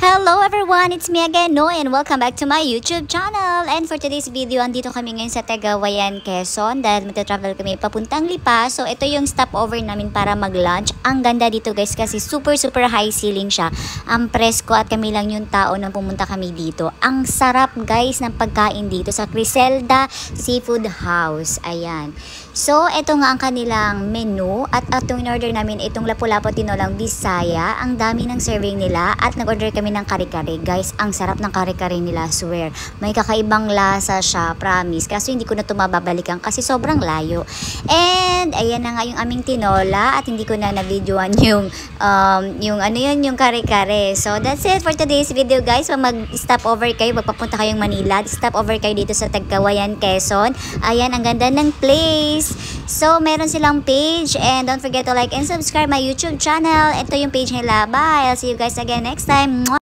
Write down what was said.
Hello everyone! It's me again, No, and welcome back to my YouTube channel. And for today's video, andito kami ngayon sa Cagayan, Quezon dahil magta-travel kami papuntang Lipa. So ito yung stopover namin para mag-lunch. Ang ganda dito guys kasi super high ceiling siya. Ang presko at kami lang yung tao nang pumunta kami dito. Ang sarap guys ng pagkain dito sa Criselda Seafood House. Ayan. So ito nga ang kanilang menu at itong in-order namin itong lapu-lapu tinolang Bisaya. Ang dami ng serving nila at nag-order kami ng kare-kare. Guys, ang sarap ng kare-kare nila, swear. May kakaibang lasa siya, promise. Kaso hindi ko na ito mababalikan kasi sobrang layo. And ayan na nga yung aming tinola at hindi ko na na-videoan yung yung kare-kare. So that's it for today's video guys. Pag mag-stop over kayo, magpapunta kayong Manila, stop over kayo dito sa Cagayan, Quezon. Ayan, ang ganda ng place. So meron silang page and don't forget to like and subscribe my YouTube channel. Ito yung page nila. Bye! I'll see you guys again next time.